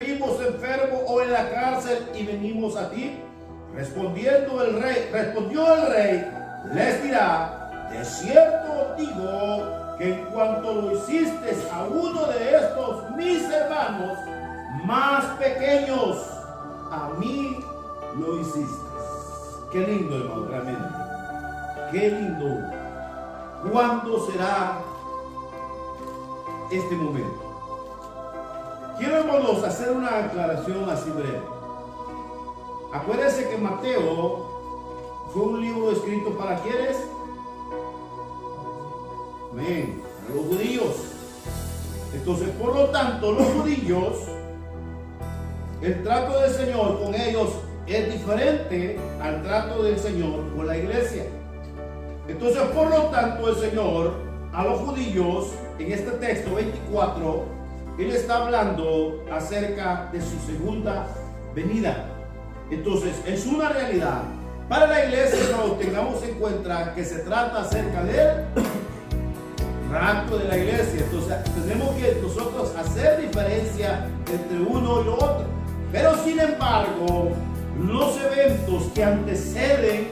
Vivimos enfermos o en la cárcel y venimos a ti. Respondió el rey, les dirá: de cierto os digo que en cuanto lo hiciste a uno de estos mis hermanos más pequeños, a mí lo hiciste. Qué lindo, hermano, realmente. Qué lindo. ¿Cuándo será este momento? Quiero, hermanos, hacer una aclaración así breve. Acuérdense que Mateo fue un libro escrito para ¿quiénes? Amén, para los judíos. Entonces, por lo tanto, los judíos, el trato del Señor con ellos es diferente al trato del Señor con la iglesia. Entonces, por lo tanto, el Señor a los judíos, en este texto 24, Él está hablando acerca de su segunda venida. Entonces, es una realidad. Para la iglesia, no tengamos en cuenta que se trata acerca del rapto de la iglesia. Entonces, tenemos que nosotros hacer diferencia entre uno y lo otro. Pero, sin embargo, los eventos que anteceden,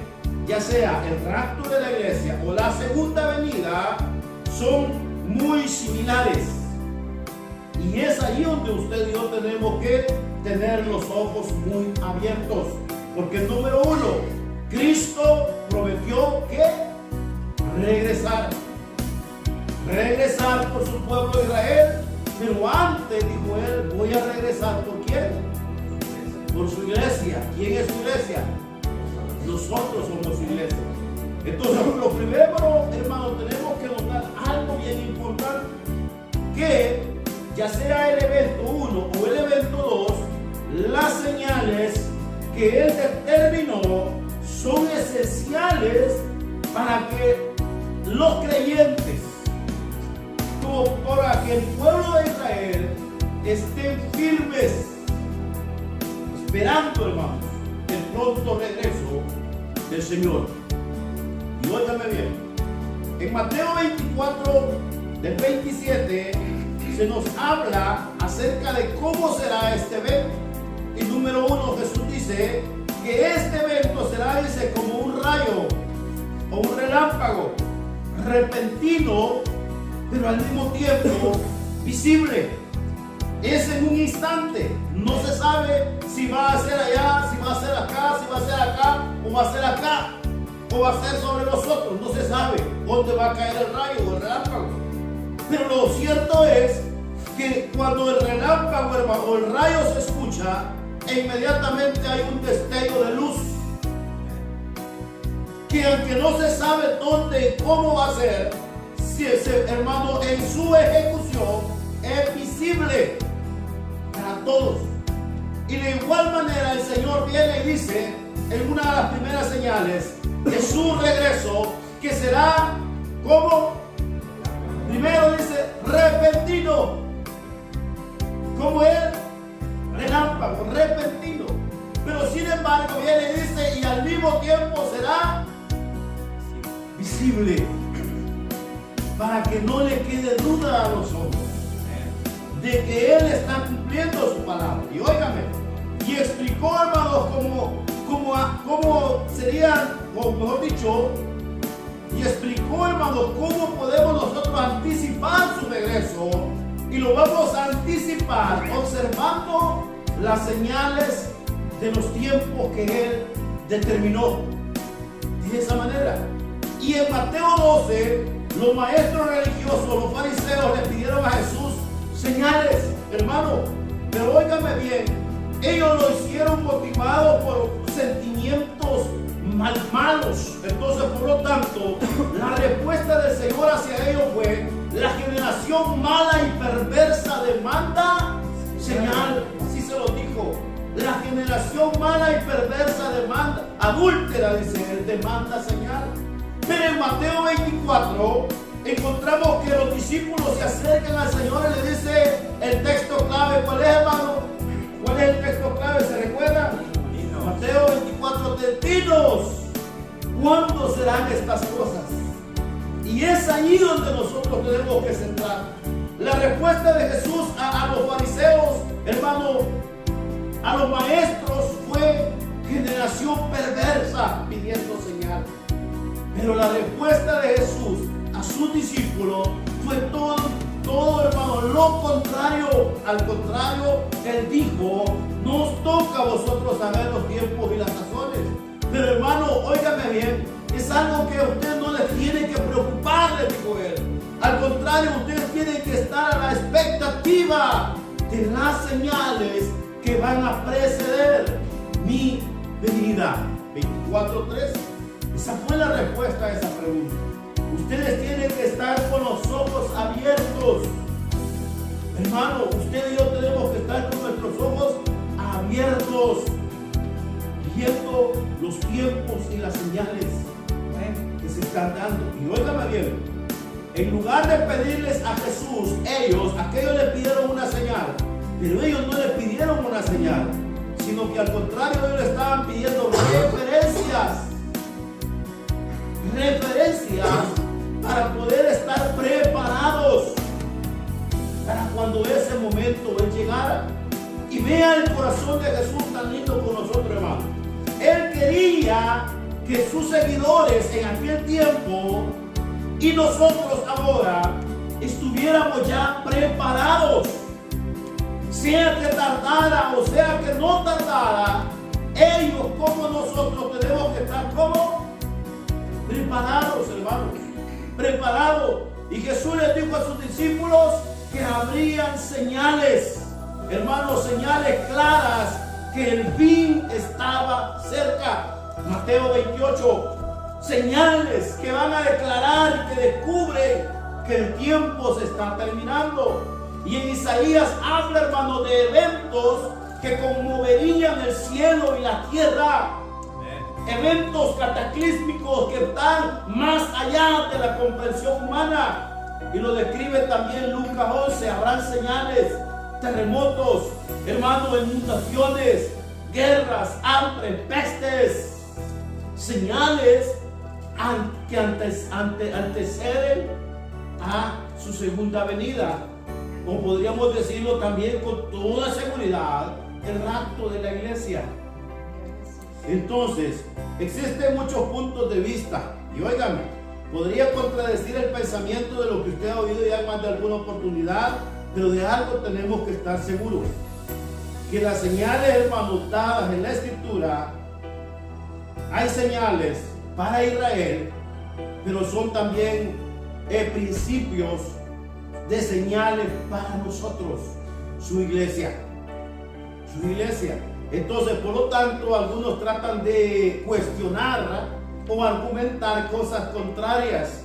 ya sea el rapto de la iglesia o la segunda venida, son muy similares. Y es ahí donde usted y yo tenemos que tener los ojos muy abiertos. Porque número uno, Cristo prometió que regresar por su pueblo Israel. Pero antes dijo él: voy a regresar ¿por quién? Por su iglesia. ¿Quién es su iglesia? Nosotros somos su iglesia. Entonces, lo primero, hermano, tenemos que notar algo bien importante: que ya sea el evento 1 o el evento 2, las señales que él determinó son esenciales para que los creyentes, como para que el pueblo de Israel, estén firmes, esperando, hermanos, el pronto regreso del Señor. Y óigame bien, en Mateo 24, del 27, se nos habla acerca de cómo será este evento. Y número uno, Jesús dice que este evento será, dice, como un rayo o un relámpago, repentino, pero al mismo tiempo visible. Es en un instante. No se sabe si va a ser allá, si va a ser acá, si va a ser acá, o va a ser acá, o va a ser sobre nosotros. No se sabe dónde va a caer el rayo o el relámpago. Pero lo cierto es que cuando el relámpago, hermano, o el rayo se escucha, e inmediatamente hay un destello de luz, que aunque no se sabe dónde y cómo va a ser, si ese, hermano, en su ejecución es visible para todos. Y de igual manera el Señor viene y dice en una de las primeras señales de su regreso, que será como, primero dice, repentino, como el relámpago, repentino. Pero sin embargo viene y dice: y al mismo tiempo será visible, para que no le quede duda a los hombres de que Él está cumpliendo su palabra. Y óigame, y explicó, hermanos, cómo serían, o mejor dicho, y explicó, hermanos, cómo podemos nosotros anticipar su regreso. Y lo vamos a anticipar observando las señales de los tiempos que Él determinó. De esa manera. Y en Mateo 12, los maestros religiosos, los fariseos, le pidieron a Jesús señales, hermano. Pero óigame bien, ellos lo hicieron motivados por sentimientos malos. Entonces, por lo tanto, la respuesta del Señor hacia ellos fue: la generación mala y perversa demanda señal. Así se lo dijo. La generación mala y perversa demanda, adúltera, dice él, demanda señal. Pero en Mateo 24 encontramos que los discípulos se acercan al Señor y le dice el texto clave. ¿Cuál es, hermano? ¿Cuál es el texto clave? ¿Se recuerda? Mateo 24, dinos, ¿cuándo serán estas cosas? Y es ahí donde nosotros tenemos que centrar. La respuesta de Jesús a los fariseos, hermano, a los maestros, fue generación perversa pidiendo señal. Pero la respuesta de Jesús a sus discípulos fue todo, hermano, lo contrario. Al contrario, Él dijo: no os toca a vosotros saber los tiempos y las razones. Pero, hermano, óigame bien, es algo que a usted no le tiene que preocupar, le dijo Él. Al contrario, ustedes tienen que estar a la expectativa de las señales que van a preceder mi venida. 24:3. Esa fue la respuesta a esa pregunta. Ustedes tienen que estar con los ojos abiertos. Hermano, usted y yo tenemos que estar con nuestros ojos abiertos, viendo los tiempos y las señales que se están dando. Y óigame bien, en lugar de pedirles a Jesús, aquellos le pidieron una señal, pero ellos no le pidieron una señal, sino que al contrario, ellos le estaban pidiendo referencias para poder estar preparados para cuando ese momento Él llegara. Y vea el corazón de Jesús tan lindo con nosotros, hermano. Él quería que sus seguidores en aquel tiempo y nosotros ahora estuviéramos ya preparados. Sea que tardara o sea que no tardara, ellos como nosotros tenemos que estar como preparados, hermanos, preparados. Y Jesús les dijo a sus discípulos que habrían señales, hermanos, señales claras que el fin estaba cerca. Mateo 28, señales que van a declarar y que descubren que el tiempo se está terminando. Y en Isaías habla, hermano, de eventos que conmoverían el cielo y la tierra. Eventos cataclísmicos que están más allá de la comprensión humana. Y lo describe también Lucas 11. Habrán señales, terremotos, hermanos, inundaciones, guerras, hambre, pestes. Señales que anteceden a su segunda venida. O podríamos decirlo también con toda seguridad, el rapto de la iglesia. Entonces, existen muchos puntos de vista. Y óigame, podría contradecir el pensamiento de lo que usted ha oído ya en más de alguna oportunidad, pero de algo tenemos que estar seguros: que las señales, hermanos, dadas en la Escritura, hay señales para Israel, pero son también principios de señales para nosotros, su iglesia. Entonces, por lo tanto, algunos tratan de cuestionar o argumentar cosas contrarias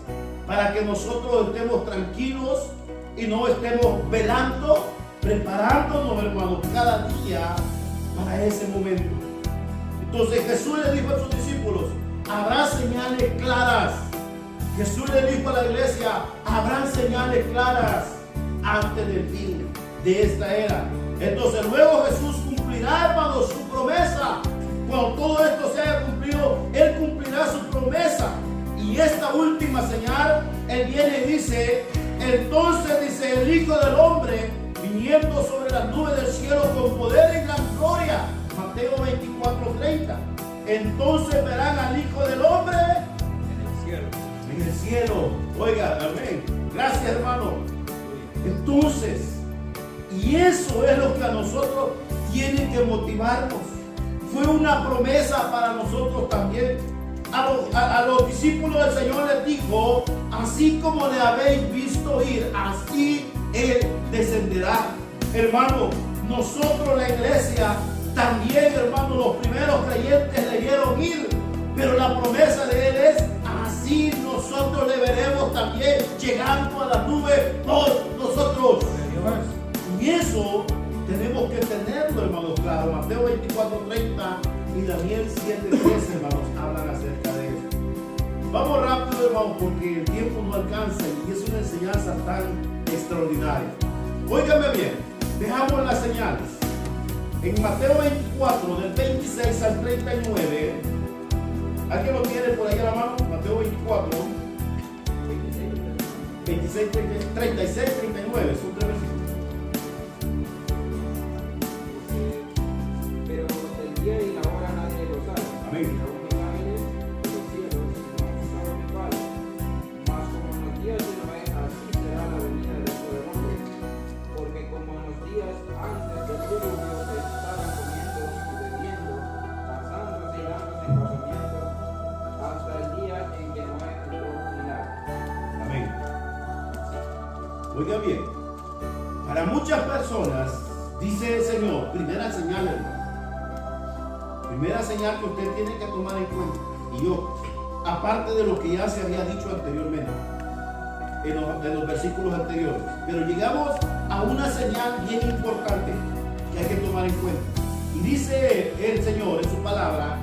para que nosotros estemos tranquilos y no estemos velando, preparándonos, hermanos, cada día para ese momento. Entonces Jesús le dijo a sus discípulos: habrá señales claras. Jesús le dijo a la iglesia: habrán señales claras antes del fin de esta era. Entonces luego Jesús cumplirá, hermanos, su promesa. Cuando todo esto se haya cumplido, Él cumplirá su promesa. Y esta última señal, Él viene y dice: entonces, dice, el Hijo del Hombre viniendo sobre las nubes del cielo con poder y gran gloria. Mateo 24:30. Entonces verán al Hijo del Hombre en el cielo. Oiga, amén. Gracias, hermano. Entonces, y eso es lo que a nosotros tiene que motivarnos. Fue una promesa para nosotros también. A los discípulos del Señor les dijo: así como le habéis visto ir, así Él descenderá. Hermano, nosotros, la iglesia, también, hermano, los primeros creyentes le vieron ir, pero la promesa de Él es: así nosotros le veremos también llegando a las nubes por nosotros. Y eso tenemos que tenerlo, hermanos, claro. Mateo 24:30 y Daniel 7:13, hermanos, hablan acerca de eso. Vamos rápido, hermanos, porque el tiempo no alcanza y es una enseñanza tan extraordinaria. Óigame bien, dejamos las señales. En Mateo 24, del 26 al 39, ¿alguien lo tiene por ahí a la mano? Mateo 24. 26, 36, 39, son 3 versículos. Pero el día y la hora nadie lo sabe. Amén. Aún los ángeles de los cielos no saben igual. Mas como en los días de Noé, así será la venida del Hijo del Hombre. Porque como en los días antes del diluvio estaban comiendo y bebiendo, casándose y dándose en casamiento, hasta el día en que Noé entró en el arca. Amén. Oiga bien, para muchas personas, dice el Señor, primera señal, hermano. Primera señal que usted tiene que tomar en cuenta. Y yo, aparte de lo que ya se había dicho anteriormente, en los versículos anteriores, pero llegamos a una señal bien importante que hay que tomar en cuenta. Y dice el Señor en su palabra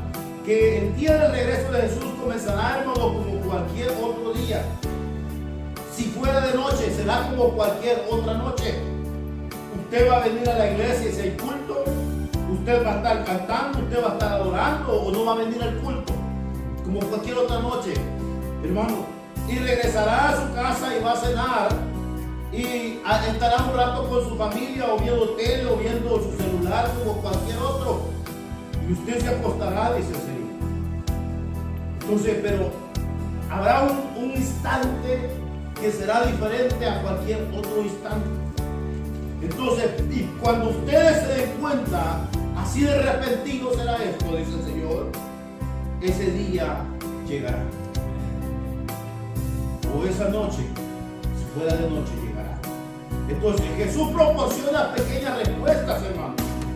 que el día del regreso de Jesús comenzará, hermano, como cualquier otro día. Si fuera de noche, será como cualquier otra noche. Usted va a venir a la iglesia y si hay culto, usted va a estar cantando, usted va a estar adorando o no va a venir al culto, como cualquier otra noche, hermano. Y regresará a su casa y va a cenar y estará un rato con su familia o viendo tele o viendo su celular como cualquier otro. Y usted se acostará, dice el Señor. Entonces, pero habrá un instante que será diferente a cualquier otro instante. Entonces, y cuando ustedes se den cuenta, así de repentino será esto, dice el Señor, ese día llegará. O esa noche, si fuera de noche, llegará. Entonces, Jesús proporciona pequeñas respuestas, hermano,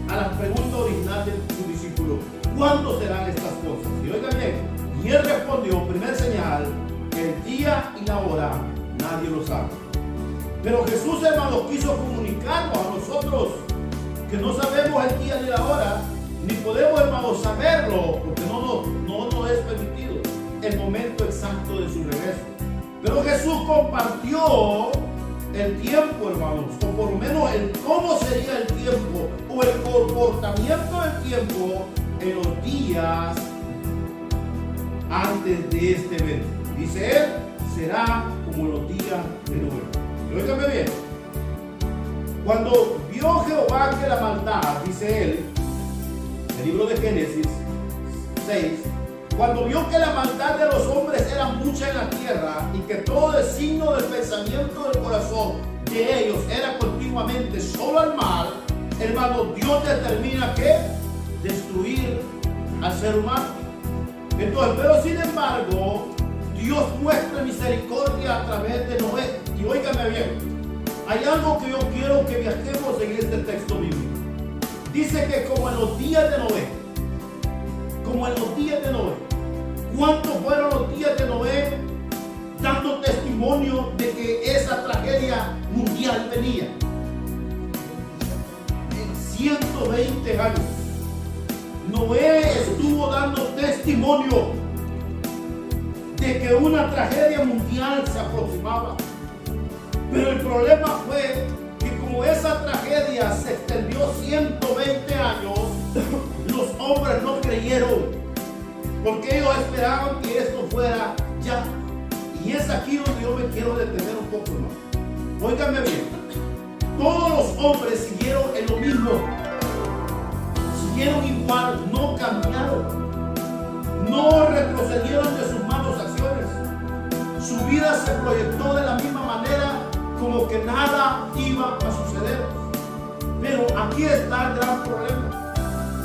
a la pregunta original de su discípulo: ¿cuándo serán estas cosas? Y oigan bien, y él respondió, primer señal, que el día y la hora nadie lo sabe. Pero Jesús, hermano, quiso comunicarnos a nosotros que no sabemos el día ni la hora, ni podemos, hermano, saberlo, porque no nos es permitido el momento exacto de su regreso. Pero Jesús compartió el tiempo, hermanos, o por lo menos el cómo sería el tiempo, o el comportamiento del tiempo en los días antes de este evento. Dice él, será como los días de Noé. Pero óigame bien, cuando vio Jehová que la maldad, dice él, el libro de Génesis 6, cuando vio que la maldad de los hombres era mucha en la tierra y que todo el signo del pensamiento del corazón de ellos era continuamente solo al mal, hermano, Dios determina que destruir al ser humano. Entonces, pero sin embargo, Dios muestra misericordia a través de Noé. Y óigame bien, hay algo que yo quiero que viajemos en este texto bíblico. Dice que como en los días de Noé, ¿cuántos fueron los días de Noé dando testimonio de que esa tragedia mundial venía? En 120 años, Noé estuvo dando testimonio de que una tragedia mundial se aproximaba. Pero el problema fue que como esa tragedia se extendió 120 años, los hombres no creyeron, porque ellos esperaban que esto fuera ya. Y es aquí donde yo me quiero detener un poco más. Óigame bien, todos los hombres siguieron en lo mismo, siguieron igual, no cambiaron, no retrocedieron de sus malas acciones. Su vida se proyectó de la misma manera, como que nada iba a suceder. Pero aquí está el gran problema.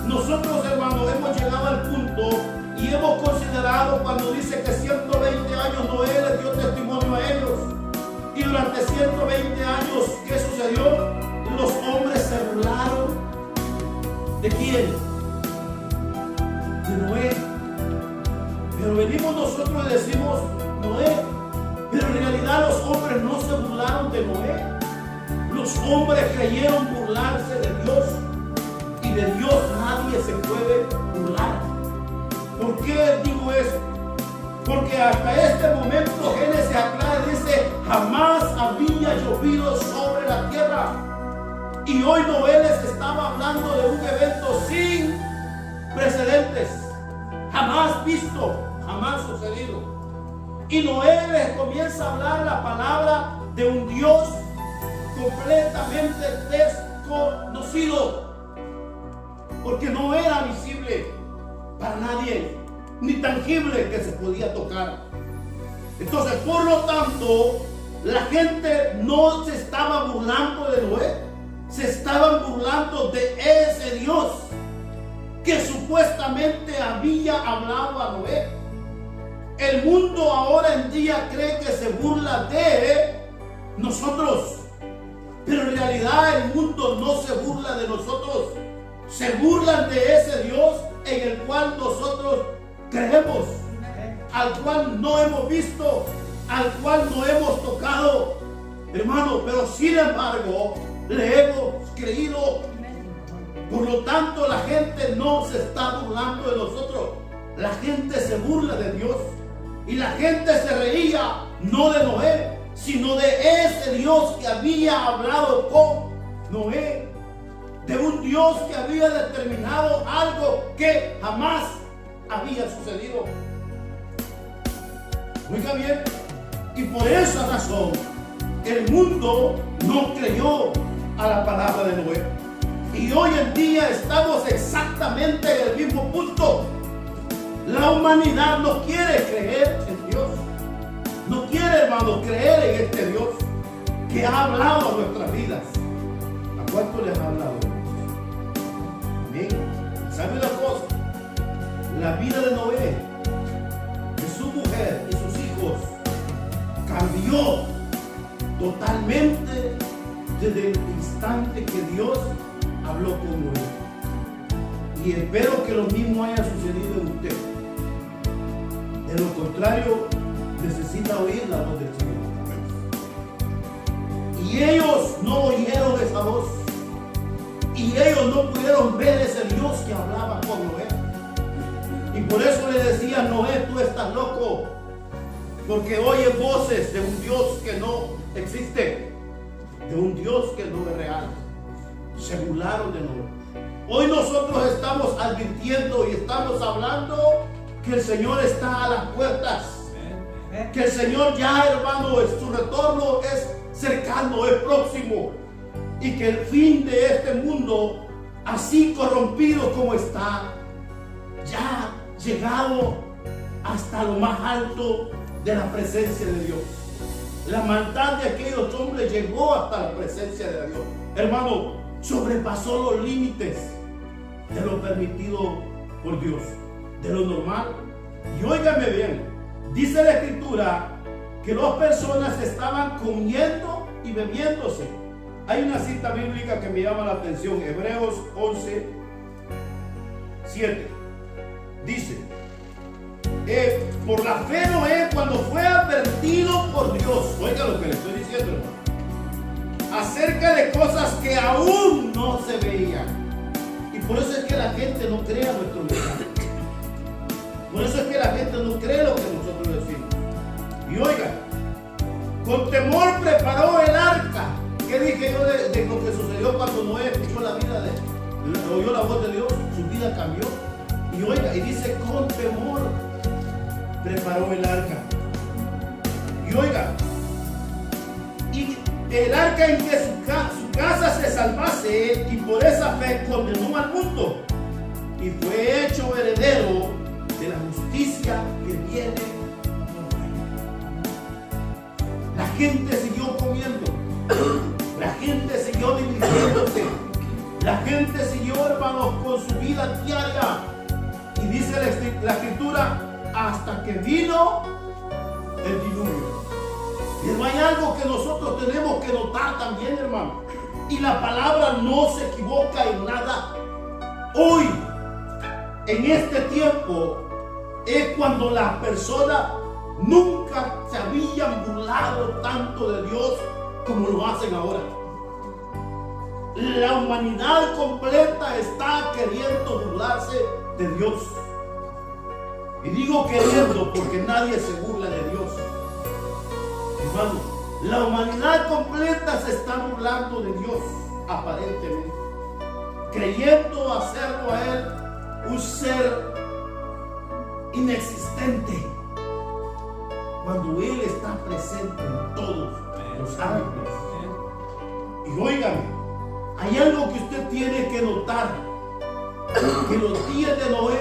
Nosotros, hermanos, hemos llegado al punto y hemos considerado cuando dice que 120 años Noé les dio testimonio a ellos. Y durante 120 años, ¿qué sucedió? Los hombres se burlaron. ¿De quién? De Noé. Pero venimos nosotros y decimos Noé. Pero en realidad los hombres no se burlaron de Noé. Los hombres creyeron burlarse de Dios. Y de Dios nadie se puede burlar. ¿Por qué digo eso? Porque hasta este momento Génesis aclara y dice: jamás había llovido sobre la tierra. Y hoy Noé les estaba hablando de un evento sin precedentes, jamás visto, jamás sucedido. Y Noé les comienza a hablar la palabra de un Dios completamente desconocido, porque no era visible para nadie, ni tangible que se podía tocar. Entonces, por lo tanto, la gente no se estaba burlando de Noé, se estaban burlando de ese Dios que supuestamente había hablado a Noé. El mundo ahora en día cree que se burla de nosotros, pero en realidad el mundo no se burla de nosotros, se burlan de ese Dios en el cual nosotros creemos, al cual no hemos visto, al cual no hemos tocado, hermano, pero sin embargo le hemos creído. Por lo tanto, la gente no se está burlando de nosotros, la gente se burla de Dios. Y la gente se reía no de Noé, sino de ese Dios que había hablado con Noé, de un Dios que había determinado algo que jamás había sucedido. Oiga bien, y por esa razón el mundo no creyó a la palabra de Noé. Y hoy en día estamos exactamente en el mismo punto. La humanidad no quiere creer en Dios. No quiere, hermano, creer en este Dios que ha hablado a nuestras vidas. ¿A cuánto les ha hablado? Amén. ¿Sabe una cosa? La vida de Noé, de su mujer y sus hijos, cambió totalmente desde el instante que Dios habló con Noé. Y espero que lo mismo haya sucedido en usted. De lo contrario, necesita oír la voz del Señor. Y ellos no oyeron esa voz. Y ellos no pudieron ver ese Dios que hablaba con Noé. Y por eso le decía: Noé, tú estás loco, porque oyes voces de un Dios que no existe, de un Dios que no es real. Se burlaron de Noé. Hoy nosotros estamos advirtiendo y estamos hablando que el Señor está a las puertas, que el Señor ya, hermano, su retorno es cercano, es próximo, y que el fin de este mundo, así corrompido como está, ya llegado hasta lo más alto de la presencia de Dios. La maldad de aquellos hombres llegó hasta la presencia de Dios. Hermano, sobrepasó los límites de lo permitido por Dios, de lo normal. Y óigame bien, dice la Escritura que dos personas estaban comiendo y bebiéndose. Hay una cita bíblica que me llama la atención, Hebreos 11, 7. Dice: por la fe Noé, cuando fue advertido por Dios, oiga lo que le estoy diciendo, hermano, acerca de cosas que aún no se veían. Y por eso es que la gente no cree a nuestro mensaje. Por eso es que la gente no cree lo que nosotros decimos. Y oiga, con temor preparó el arca. ¿Qué dije yo de lo que sucedió cuando Noé escuchó oyó la voz de Dios? Su vida cambió. Y oiga, y dice: con temor preparó el arca. Y oiga, y el arca en que su casa se salvase, y por esa fe condenó al mundo, y fue hecho heredero de la justicia que viene por fe. La gente siguió comiendo, la gente siguió divirtiéndose, la gente siguió, hermanos, con su vida diaria. Y dice la Escritura: hasta que vino el diluvio. Pero hay algo que nosotros tenemos que notar también, hermano, y la palabra no se equivoca en nada. Hoy, en este tiempo, es cuando las personas nunca se habían burlado tanto de Dios como lo hacen ahora. La humanidad completa está queriendo burlarse de Dios. Y digo queriendo porque nadie se burla de Dios. Hermano, la humanidad completa se está burlando de Dios, aparentemente, creyendo hacerlo a Él un ser inexistente, cuando Él está presente en todos los los ángeles. Y óigame, hay algo que usted tiene que notar, que los días de Noé